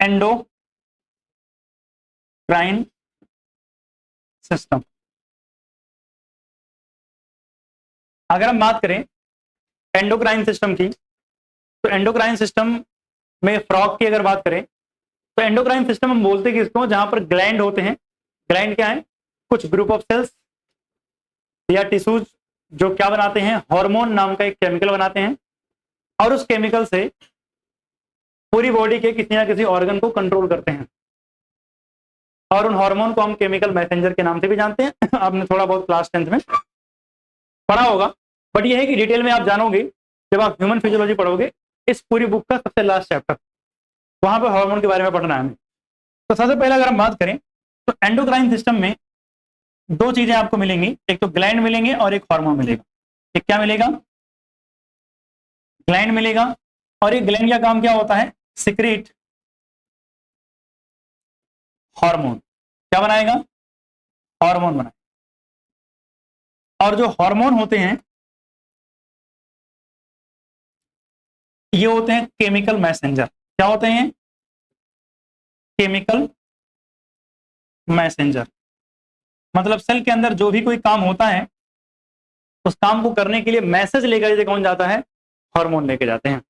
Endocrine system. अगर हम बात करें एंडोक्राइन सिस्टम की, तो एंडोक्राइन सिस्टम में फ्रॉग की अगर बात करें तो एंडोक्राइन सिस्टम हम बोलते हैं किसको, जहां पर ग्लैंड होते हैं। ग्लैंड क्या है, कुछ ग्रुप ऑफ सेल्स या टिश्यूज जो क्या बनाते हैं, हार्मोन नाम का एक केमिकल बनाते हैं, और उस केमिकल से पूरी बॉडी के किसी ना किसी ऑर्गन को कंट्रोल करते हैं। और उन हार्मोन को हम केमिकल मैसेंजर के नाम से भी जानते हैं। आपने थोड़ा बहुत क्लास 10th में पढ़ा होगा, बट यह है कि डिटेल में आप जानोगे जब आप ह्यूमन फिजियोलॉजी पढ़ोगे, इस पूरी बुक का सबसे लास्ट चैप्टर, वहां पर हार्मोन के बारे में पढ़ना है हमें। तो सबसे पहले अगर हम बात करें तो एंडोक्राइन सिस्टम में दो चीजें आपको मिलेंगी, एक तो ग्लैंड मिलेंगे और एक हार्मोन मिलेगा। एक क्या मिलेगा, ग्लैंड मिलेगा, और एक ग्लैंड का काम क्या होता है, सिक्रीट हार्मोन। क्या बनाएगा, हार्मोन बनाएगा। और जो हार्मोन होते हैं ये होते हैं केमिकल मैसेंजर। क्या होते हैं, केमिकल मैसेंजर। मतलब सेल के अंदर जो भी कोई काम होता है उस काम को करने के लिए मैसेज लेकर कौन जाता है, हार्मोन लेके जाते हैं।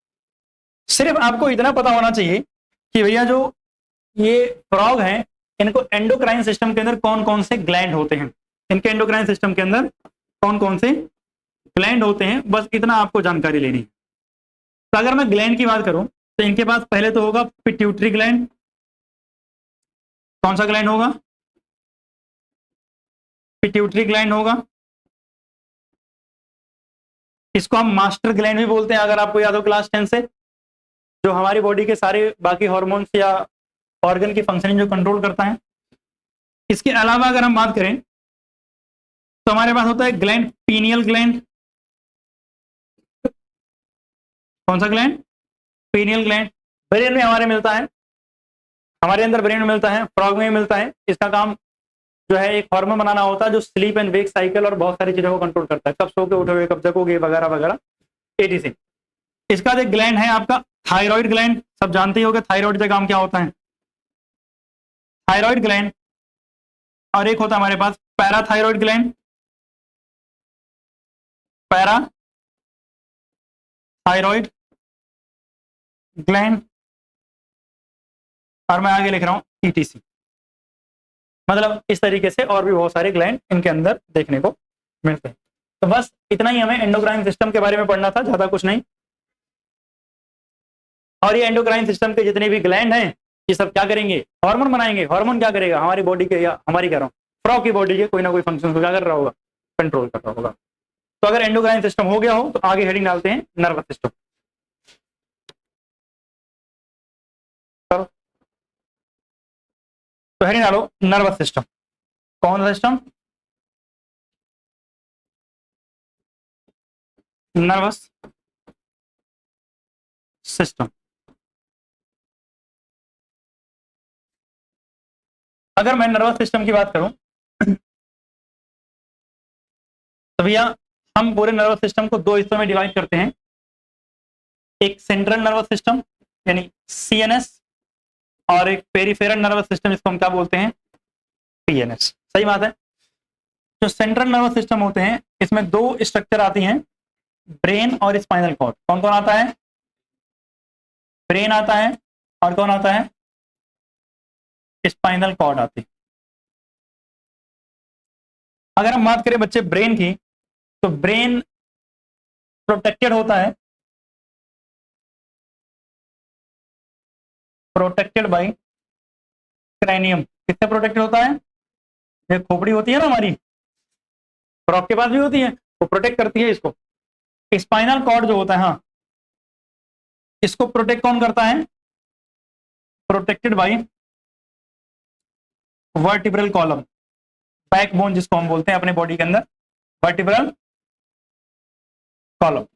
सिर्फ आपको इतना पता होना चाहिए कि भैया जो ये फ्रॉग हैं इनको एंडोक्राइन सिस्टम के अंदर कौन कौन से ग्लैंड होते हैं, इनके एंडोक्राइन सिस्टम के अंदर कौन कौन से ग्लैंड होते हैं, बस इतना आपको जानकारी लेनी है। तो अगर मैं ग्लैंड की बात करूं तो इनके पास पहले तो होगा पिट्यूटरी ग्लैंड। कौन सा ग्लैंड होगा, पिट्यूटरी ग्लैंड होगा। इसको हम मास्टर ग्लैंड भी बोलते हैं, अगर आपको याद हो क्लास 10 से, जो हमारी बॉडी के सारे बाकी हार्मोन्स या ऑर्गन की फंक्शनिंग जो कंट्रोल करता है। इसके अलावा अगर हम बात करें तो हमारे पास होता है ग्लैंड, पीनियल ग्लैंड। कौन सा ग्लैंड, पीनियल ग्लैंड। ब्रेन में हमारे मिलता है, हमारे अंदर ब्रेन में मिलता है, फ्रॉग में मिलता है। इसका काम जो है एक हार्मोन बनाना होता है जो स्लीप एंड वेक साइकिल और बहुत सारी चीजों को कंट्रोल करता है, कब सो के उठोगे, कब जगोगे, वगैरह वगैरह एटीसी। इसका एक ग्लैंड है आपका थायराइड ग्लैंड। सब जानते ही होंगे थायराइड का काम क्या होता है, थायराइड ग्लैंड। और एक होता है हमारे पास parathyroid gland, para thyroid gland. और मैं आगे लिख रहा हूं ईटीसी। मतलब इस तरीके से और भी बहुत सारे ग्लैंड इनके अंदर देखने को मिलते हैं। तो बस इतना ही हमें एंडोक्राइन सिस्टम के बारे में पढ़ना था, ज्यादा कुछ नहीं। और ये एंडोक्राइन सिस्टम के जितने भी ग्लैंड हैं ये सब क्या करेंगे, हार्मोन बनाएंगे। हार्मोन क्या करेगा, हमारी बॉडी के, या हमारी कह रहा हूँ फ्रॉग की बॉडी के कोई ना कोई फंक्शन को क्या कर रहा होगा, कंट्रोल कर रहा होगा। तो अगर एंडोक्राइन सिस्टम हो गया हो तो आगे हेडिंग डालते हैं नर्वस सिस्टम। तो हेडिंग डालो नर्वस सिस्टम। कौन सा सिस्टम, नर्वस सिस्टम। अगर मैं नर्वस सिस्टम की बात करूं तो भैया हम पूरे नर्वस सिस्टम को दो हिस्सों में डिवाइड करते हैं। एक सेंट्रल नर्वस सिस्टम यानी सीएनएस, और एक पेरिफेरल नर्वस सिस्टम, इसको हम क्या बोलते हैं, पीएनएस। सही बात है। जो सेंट्रल नर्वस सिस्टम होते हैं इसमें दो स्ट्रक्चर आती हैं, ब्रेन और स्पाइनल कॉर्ड। कौन कौन आता है, ब्रेन आता है, और कौन आता है, स्पाइनल कॉर्ड आती है। अगर हम बात करें बच्चे ब्रेन की, तो ब्रेन प्रोटेक्टेड होता है, प्रोटेक्टेड बाय क्रैनियम। किससे प्रोटेक्टेड होता है, ये खोपड़ी होती है ना हमारी, फ्रॉग के पास भी होती है, वो प्रोटेक्ट करती है इसको। स्पाइनल कॉर्ड जो होता है, हाँ, इसको प्रोटेक्ट कौन करता है, protected by vertebral column, backbone जिसको हम बोलते हैं अपने बॉडी के अंदर, वर्टिब्रल कॉलम।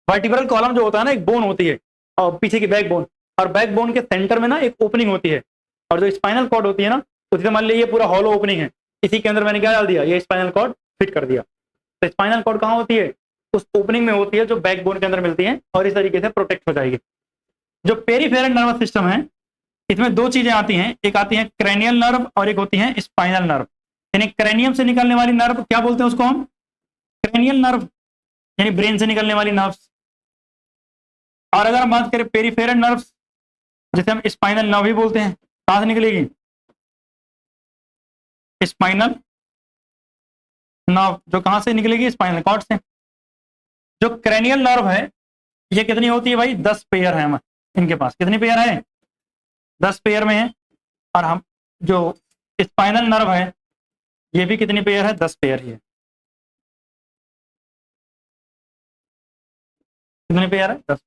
वर्टिब्रल कॉलम जो होता है ना, एक बोन होती है और पीछे की बैकबोन, और बैकबोन के सेंटर में ना एक ओपनिंग होती है, और जो स्पाइनल कॉर्ड होती है ना, उससे मान लीजिए ये पूरा हॉलो ओपनिंग है, इसी के अंदर मैंने क्या डाल दिया, ये स्पाइनल कॉर्ड फिट कर दिया। तो स्पाइनल कॉर्ड कहाँ होती है, उस ओपनिंग में होती है जो बैकबोन के अंदर मिलती है, और इस तरीके से प्रोटेक्ट हो जाएगी। जो पेरिफेरल नर्वस सिस्टम है इसमें दो चीजें आती हैं, एक आती है क्रेनियल नर्व और एक होती है स्पाइनल नर्व। यानी क्रेनियम से निकलने वाली नर्व क्या बोलते हैं उसको हम? क्रेनियल नर्व, यानी ब्रेन से निकलने वाली नर्व्स। और अगर हम बात करें पेरिफेरल नर्व्स, जिसे हम स्पाइनल नर्व ही बोलते हैं, कहां से निकलेगी? स्पाइनल नर्व, जो कहां से निकलेगी? स्पाइनल कॉर्ड से। जो क्रेनियल नर्व है ये कितनी होती है भाई? 10 पेयर है इनके पास। कितनी पेयर है? 10 पेयर में है। और हम जो स्पाइनल नर्व है ये भी कितनी पेयर है? 10 पेयर ही है। कितनी पेयर है? 10।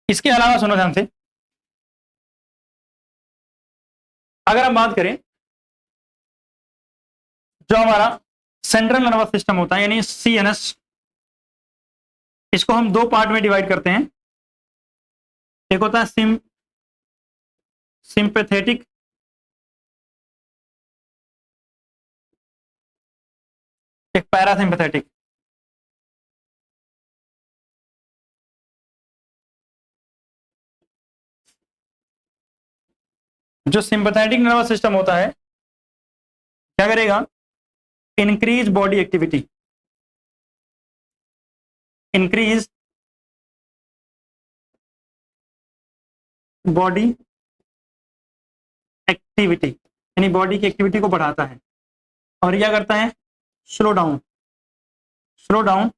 इसके अलावा सुनो ध्यान से, अगर हम बात करें जो हमारा सेंट्रल नर्वस सिस्टम होता है यानी सीएनएस, इसको हम दो पार्ट में डिवाइड करते हैं। एक होता है सिंपैथेटिक, एक पैरासिम्पैथेटिक। जो सिंपैथेटिक नर्वस सिस्टम होता है क्या करेगा? Increase body activity, increase body activity, यानी बॉडी की एक्टिविटी को बढ़ाता है। और क्या करता है? Slow down, slow down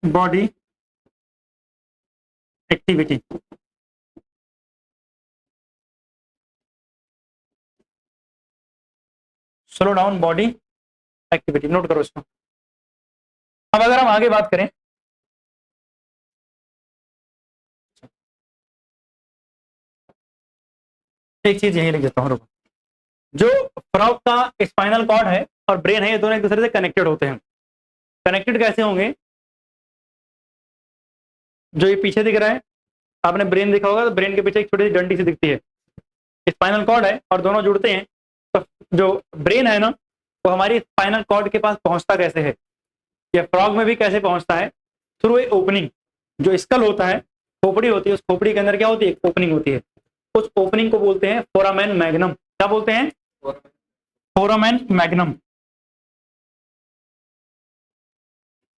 body activity. Slow down body activity, note करो इसको। अब अगर हम आगे बात करें, एक चीज यही लिख देता हूं, रुको। जो फ्रॉग का स्पाइनल कॉर्ड है और ब्रेन है ये दोनों एक दूसरे से कनेक्टेड होते हैं। कनेक्टेड कैसे होंगे? जो ये पीछे दिख रहा है, आपने ब्रेन देखा होगा तो ब्रेन के पीछे एक छोटी सी डंडी सी दिखती है, स्पाइनल कॉर्ड है और दोनों जुड़ते हैं। तो जो ब्रेन है ना वो हमारी स्पाइनल कॉर्ड के पास पहुंचता कैसे है, या फ्रॉग में भी कैसे पहुंचता है? Through a opening. जो स्कल होता है, खोपड़ी होती है, उस खोपड़ी के अंदर क्या होती है? एक ओपनिंग होती है। उस ओपनिंग को बोलते हैं फोरामेन मैग्नम। क्या बोलते हैं? Foramen magnum.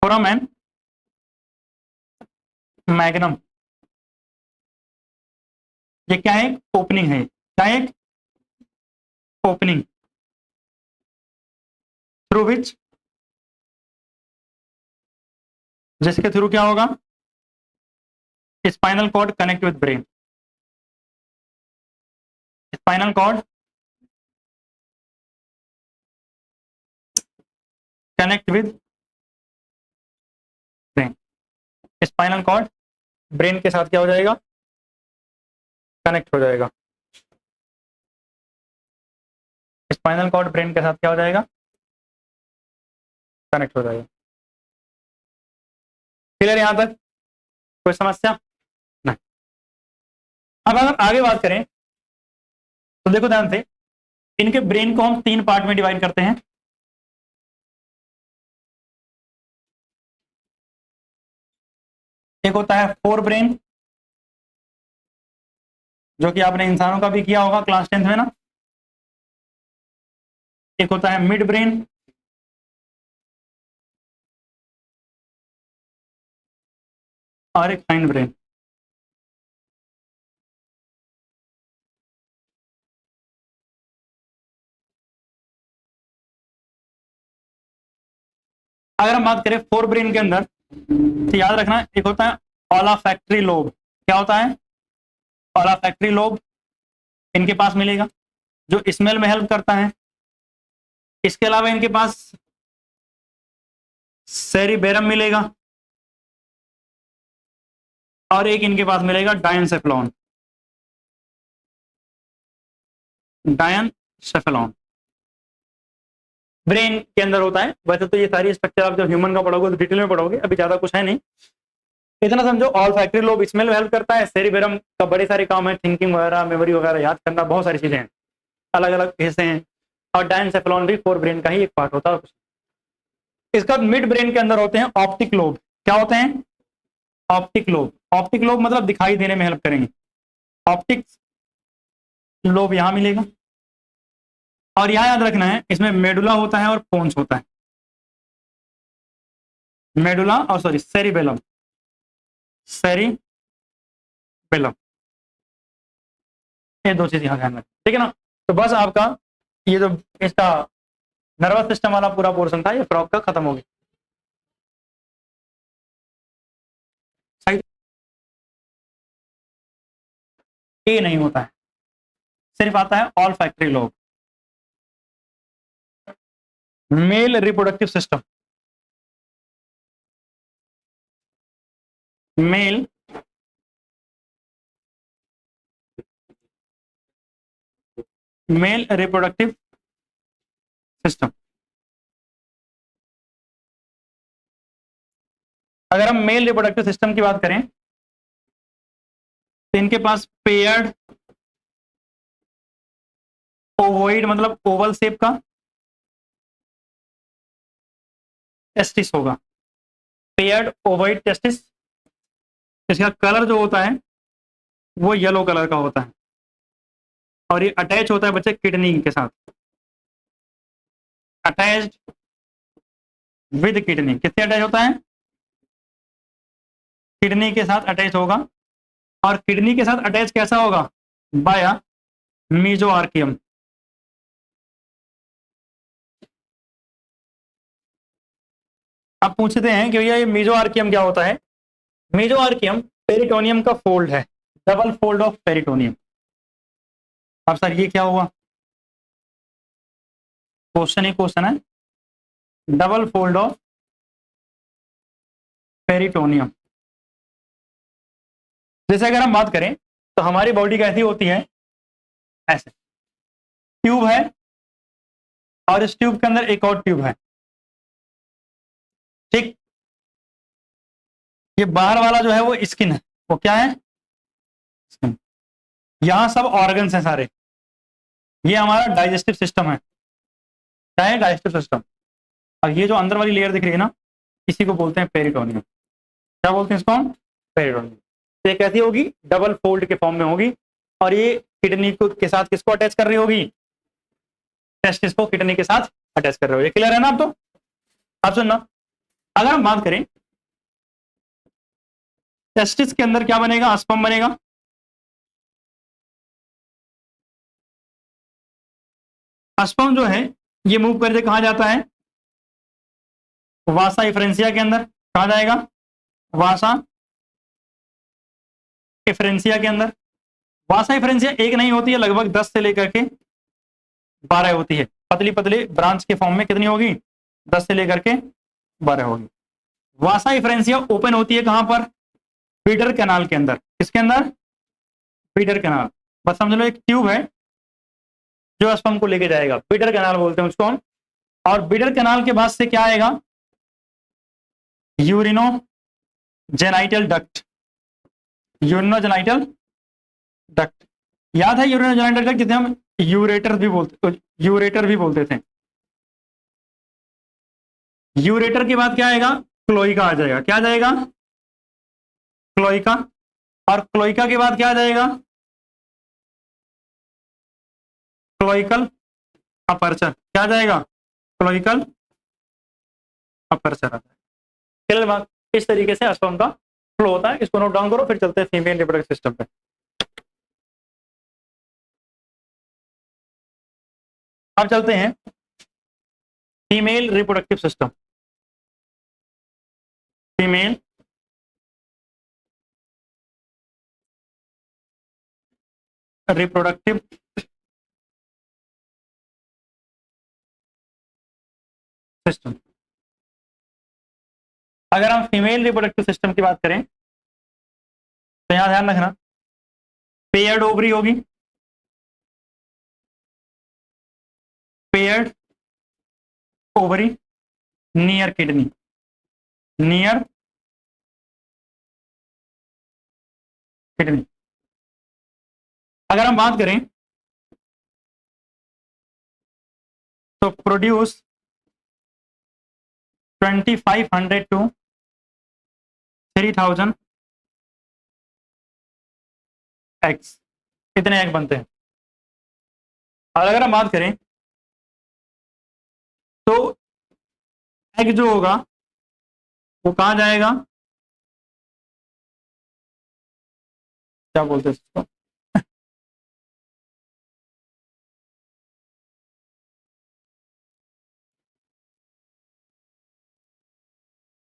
फोरामेन मैग्नम, ये क्या है? ओपनिंग है। क्या है? ओपनिंग थ्रू विच, जिसके थ्रू क्या होगा? Spinal cord connect with brain. Spinal cord connect with brain. Spinal cord brain के साथ क्या हो जाएगा? कनेक्ट हो जाएगा। स्पाइनल कॉर्ड ब्रेन के साथ क्या हो जाएगा? कनेक्ट हो जाएगा। क्लियर यहां तक? कोई समस्या नहीं। अब अगर आगे बात करें तो देखो ध्यान से, इनके ब्रेन को हम 3 पार्ट में डिवाइड करते हैं। एक होता है फोर ब्रेन, जो कि आपने इंसानों का भी किया होगा क्लास 10th में ना। एक होता है मिड ब्रेन, और एक हाइंड ब्रेन। अगर हम बात करें फोर ब्रेन के अंदर तो याद रखना, एक होता है ऑलाफैक्टरी लोब। क्या होता है? ऑलाफैक्टरी लोब इनके पास मिलेगा, जो स्मेल में हेल्प करता है। इसके अलावा इनके पास सेरिबेरम मिलेगा, और एक इनके पास मिलेगा डायनसेफेलॉन। डायनसेफेलॉन ब्रेन के अंदर होता है। वैसे तो ये सारी स्ट्रक्चर आप जब ह्यूमन का पढ़ोगे तो डिटेल में पढ़ोगे, अभी ज्यादा कुछ है नहीं। इतना समझो, ऑलफैक्टरी लोब स्मेल में हेल्प करता है, सेरिबेरम का बड़े सारे काम है, थिंकिंग वगैरह, मेमोरी वगैरह याद करना, बहुत सारी चीजें हैं, अलग अलग हिस्से हैं। और डायनसेफेलॉन भी फोर ब्रेन का ही एक पार्ट होता है। इसका मिड ब्रेन के अंदर होते हैं ऑप्टिक लोब। क्या होते हैं? ऑप्टिक लोब, ऑप्टिक लोब मतलब दिखाई देने में हेल्प करेंगे, ऑप्टिक लोब यहां मिलेगा। और यहां याद रखना है इसमें मेडुला होता है और पोन्स होता है, मेडुला और सॉरी सेरिबेलम, सेरिबेलम, ये दो चीज यहां ध्यान रखें, ठीक है ना। तो बस आपका ये जो इसका नर्वस सिस्टम वाला पूरा पोर्शन था ये फ्रॉग का खत्म हो गया। सही, ये नहीं होता है, सिर्फ आता है olfactory lobe. Male reproductive system, male male reproductive system. अगर हम मेल रिप्रोडक्टिव सिस्टम की बात करें तो इनके पास पेयर्ड ओवोइड मतलब ओवल शेप का टेस्टिस होगा, पेयर्ड ओवोइड टेस्टिस। इसका कलर जो होता है वो येलो कलर का होता है और ये अटैच होता है बच्चे किडनी के साथ, अटैच्ड विद किडनी, किससे अटैच होता है, किडनी के साथ अटैच होगा। और किडनी के साथ अटैच कैसा होगा, बाया मीजोआर्कियम। अब पूछते हैं कि भैया ये मीजोआर्कियम क्या होता है। मीजोआर्कियम पेरिटोनियम का फोल्ड है, डबल फोल्ड ऑफ पेरिटोनियम। अब सर ये क्या हुआ, क्वेश्चन ही क्वेश्चन है, डबल फोल्ड ऑफ पेरिटोनियम। जैसे अगर हम बात करें तो हमारी बॉडी कैसी होती है, ऐसे ट्यूब है और इस ट्यूब के अंदर एक और ट्यूब है, ठीक। ये बाहर वाला जो है वो स्किन है, वो क्या है, स्किन। यहां सब ऑर्गन्स हैं सारे, ये हमारा डाइजेस्टिव सिस्टम है, क्या है, डाइजेस्टिव सिस्टम। और ये जो अंदर वाली लेयर दिख रही है ना, इसी को बोलते हैं पेरिटोनियम। क्या बोलते हैं इसको, पेरिटोनियम। तो ये कैसी होगी, डबल फोल्ड के फॉर्म में होगी। और ये किडनी को के साथ किसको अटैच कर रही होगी, टेस्टिस को किडनी के साथ अटैच कर रहे हो, ये क्लियर है ना। आप तो आप सुनना, अगर हम बात करें टेस्टिस के अंदर क्या बनेगा, स्पर्म बनेगा। स्पर्म जो है ये मूव करके कहा जाता है, वासा इफ्रेंसिया के अंदर। कहा जाएगा, वासा इफ्रेंसिया के अंदर। वासा इफ्रेंसिया एक नहीं होती है, लगभग 10 से लेकर के 12 होती है, पतली पतली ब्रांच के फॉर्म में कितनी होगी, 10 से लेकर के 12 होगी। वासा इफ्रेंसिया ओपन होती है कहां पर, पीटर कैनाल के अंदर। किसके अंदर, पीटर कैनाल। बस समझ लो एक ट्यूब है जो स्पर्म को लेके जाएगा, पीटर कैनाल बोलते हैं उसको हम। और पीटर कैनाल के बाद से क्या आएगा, यूरिनो जेनाइटल डक्ट, यूरिनो जेनाइटल डक्ट। याद है यूरिनो जेनाइटल डक्ट, जिसे हम यूरेटर भी बोलते थे। यूरेटर के बाद क्या आएगा, क्लोइका आ जाएगा। क्या आ जाएगा, क्लोइका। और क्लोइका के बाद क्या आ जाएगा, क्लोइकल अपर्चर। क्या आ जाएगा, क्लोइकल अपर्चर आ जाएगा। क्लियर बात। इस तरीके से स्पर्म का फ्लो होता है, इसको नोट डाउन करो, फिर चलते हैं फीमेल रिप्रोडक्टिव सिस्टम पे। अब चलते हैं female reproductive system, female reproductive system. अगर हम फीमेल रिप्रोडक्टिव सिस्टम की बात करें तो यहां ध्यान रखना, पेयर्ड ओवरी होगी, paired ovary near kidney, near kidney. अगर हम बात करें तो प्रोड्यूस 2500 to 3000 एक्स, कितने एग बनते हैं। और अगर हम बात करें तो एग जो होगा वो कहाँ जाएगा, क्या बोलते हैं इसको,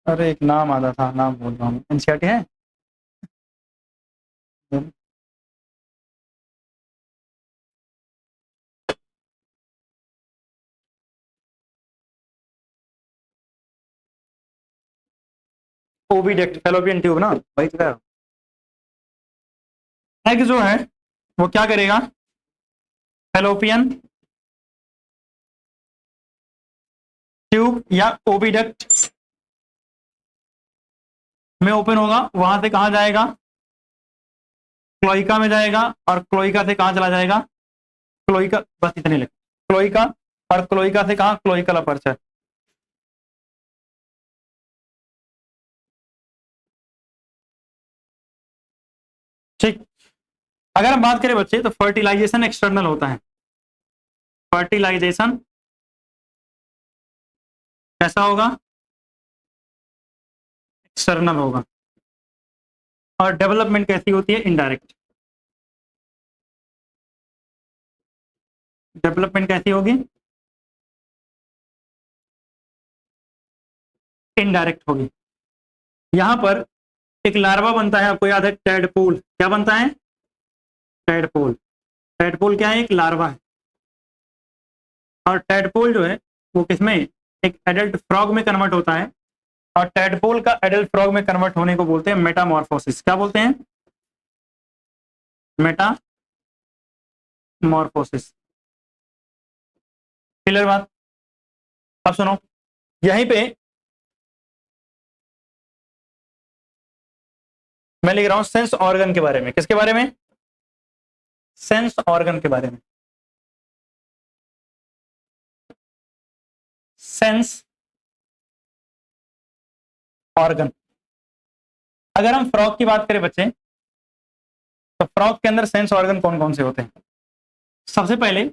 अरे एक नाम आता था, नाम बोल रहा हूँ, एनसीईआरटी है। ओविडक्ट, फैलोपियन ट्यूब ना, वही तो है। एग जो है वो क्या करेगा, फैलोपियन ट्यूब या ओविडक्ट में ओपन होगा, वहां से कहा जाएगा, क्लोइका में जाएगा, और क्लोइका से कहां चला जाएगा, क्लोइका, बस इतने लिख, क्लोइका, और क्लोइका से कहा, क्लोइकल अपर्चर। ठीक। अगर हम बात करें बच्चे तो फर्टिलाइजेशन एक्सटर्नल होता है, फर्टिलाइजेशन कैसा होगा, एक्सटर्नल होगा। और डेवलपमेंट कैसी होती है, इनडायरेक्ट। डेवलपमेंट कैसी होगी, इनडायरेक्ट होगी। यहां पर एक लार्वा बनता है, आपको याद है, टेडपोल, क्या बनता है, टेडपोल। टेडपोल क्या है, एक लार्वा है। और टेडपोल जो है वो किसमें, एक एडल्ट फ्रॉग में कन्वर्ट होता है। और टेडपोल का एडल्ट फ्रॉग में कन्वर्ट होने को बोलते हैं मेटामॉर्फोसिस, क्या बोलते हैं, मेटामॉर्फोसिस। क्लियर बात। अब सुनो, यहीं पे मैं लिख रहा हूं सेंस ऑर्गन के बारे में, किसके बारे में, सेंस ऑर्गन के बारे में। Sense organ. अगर हम फ्रॉग की बात करें बच्चे, तो फ्रॉग के अंदर सेंस ऑर्गन कौन कौन से होते हैं। सबसे पहले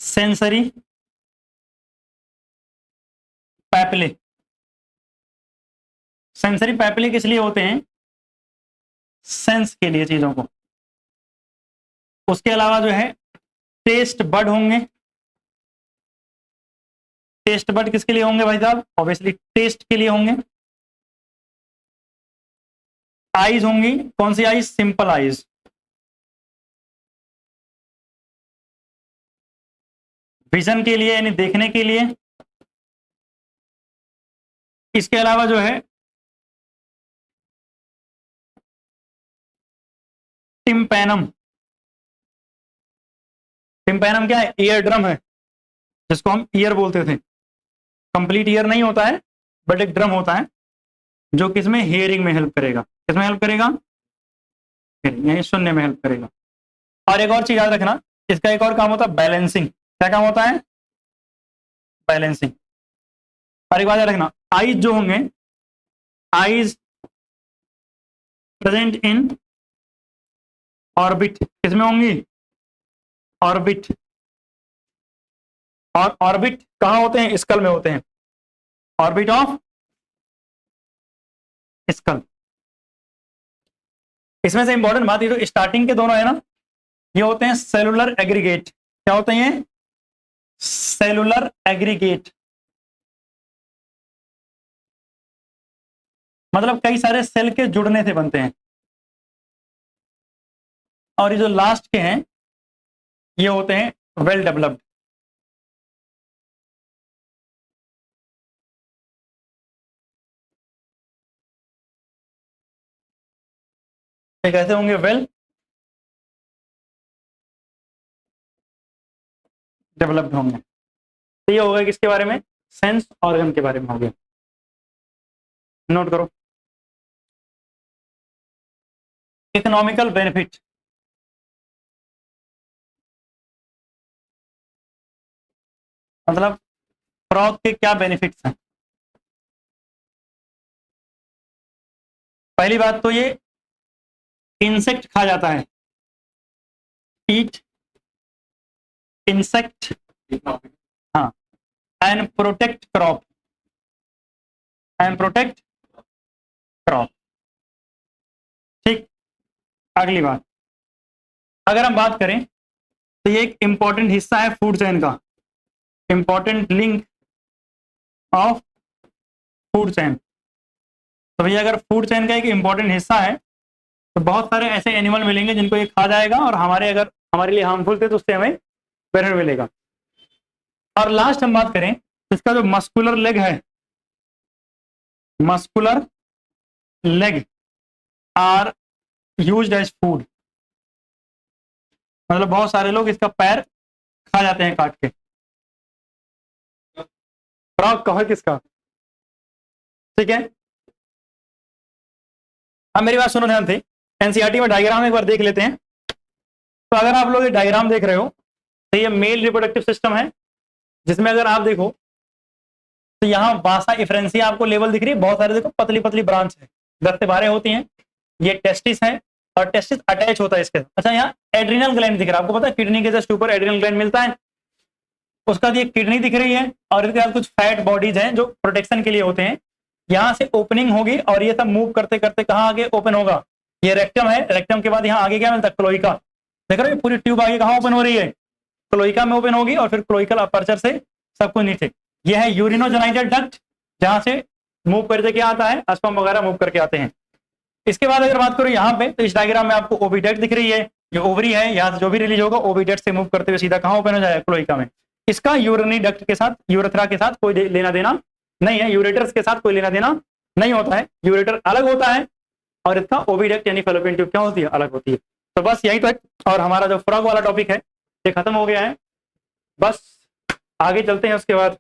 सेंसरी पैपिले। सेंसरी पैपिले किस लिए होते हैं, सेंस के लिए चीजों को। उसके अलावा जो है टेस्ट बड होंगे। टेस्ट बड किसके लिए होंगे भाई साहब, ऑब्वियसली टेस्ट के लिए होंगे। आईज होंगी, कौन सी आईज, सिंपल आईज। विजन के लिए यानी देखने के लिए। इसके अलावा जो है टिम्पैनम। टिम्पैनम क्या है, ईयर ड्रम है, जिसको हम ईयर बोलते थे। कंप्लीट ईयर नहीं होता है, बट एक ड्रम होता है जो किसमें, हेयरिंग में हेल्प करेगा, किसमें हेल्प करेगा, यही सुनने में हेल्प करेगा। और एक और चीज याद रखना, इसका एक और काम होता है बैलेंसिंग। क्या काम होता है, बैलेंसिंग। और एक बात याद रखना, आईज जो होंगे, आईज प्रेजेंट इन ऑर्बिट, किसमें होंगी, ऑर्बिट। और ऑर्बिट कहां होते हैं, स्कल में होते हैं, ऑर्बिट ऑफ स्कल। इसमें से इंपॉर्टेंट बात ये जो स्टार्टिंग के दोनों है ना, ये होते हैं सेलुलर एग्रीगेट। क्या होते हैं, सेलुलर एग्रीगेट, मतलब कई सारे सेल के जुड़ने से बनते हैं। और ये जो लास्ट के हैं ये होते हैं वेल डेवलप्ड। ये कैसे होंगे, वेल डेवलप्ड होंगे। तो ये हो गया किसके बारे में, सेंस ऑर्गन के बारे में हो गया। नोट करो, इकोनॉमिकल बेनिफिट। मतलब फ्रॉग के क्या बेनिफिट्स हैं। पहली बात तो ये इंसेक्ट खा जाता है, ईट इंसेक्ट, हाँ, and protect crop, and protect crop. ठीक, अगली बात, अगर हम बात करें तो ये एक इंपॉर्टेंट हिस्सा है फूड चेन का, important link of food chain. तो भैया अगर फूड चेन का एक इंपॉर्टेंट हिस्सा है तो बहुत सारे ऐसे एनिमल मिलेंगे जिनको ये खा जाएगा और हमारे लिए हार्मफुल थे तो उससे हमें बेनिफिट मिलेगा। और लास्ट हम बात करें तो इसका जो मस्कुलर लेग है, muscular leg are used as food, मतलब बहुत सारे लोग इसका पैर खा जाते हैं काट के। फ्रॉग कहो किसका, ठीक है। अब मेरी बात सुनो ध्यान से, एनसीईआरटी में डायग्राम एक बार देख लेते हैं। तो अगर आप लोग ये डायग्राम देख रहे हो तो ये मेल रिप्रोडक्टिव सिस्टम है, जिसमें अगर आप देखो तो यहाँ वासा इफ्रेंसिया आपको लेवल दिख रही है, बहुत सारे देखो पतली पतली ब्रांच है, 10 से 12 होती हैं। ये टेस्टिस है और टेस्टिस अटैच होता है इसके। अच्छा, यहाँ एड्रिनल ग्लैंड दिख रहा है आपको, पता है किडनी के जस्ट ऊपर एड्रिनल ग्लैंड मिलता है, उसका ये किडनी दिख रही है और इसके साथ कुछ फैट बॉडीज हैं जो प्रोटेक्शन के लिए होते हैं। यहाँ से ओपनिंग होगी और ये सब मूव करते करते कहाँ आगे ओपन होगा, ये रेक्टम है, रेक्टम के बाद यहाँ आगे क्या मिलता है, क्लोइका। देख रहे हो पूरी ट्यूब आगे कहाँ ओपन हो रही है, क्लोइका में ओपन होगी और फिर क्लोइकल अपर्चर से सब कुछ नीचे। ये है यूरिनोजेनाइटल डक्ट, जहां से मूव करके क्या आता है, अस्पम वगैरह मूव करके आते हैं। इसके बाद अगर बात करूं यहाँ पे तो इस डायग्राम में आपको ओविडक्ट दिख रही है, जो ओवरी है, यहाँ से जो भी रिलीज होगा ओविडक्ट से मूव करते हुए सीधा कहाँ ओपन हो जाएगा, क्लोइका में। इसका यूरिनरी डक्ट के साथ, यूरेथ्रा के साथ कोई लेना देना नहीं है, यूरेटर्स के साथ कोई लेना देना नहीं होता है, यूरेटर अलग होता है और इसका ओविडक्ट यानी फैलोपियन ट्यूब क्या होती है, अलग होती है। तो बस यही तक, और हमारा जो फ्रॉग वाला टॉपिक है ये खत्म हो गया है। बस आगे चलते हैं उसके बाद।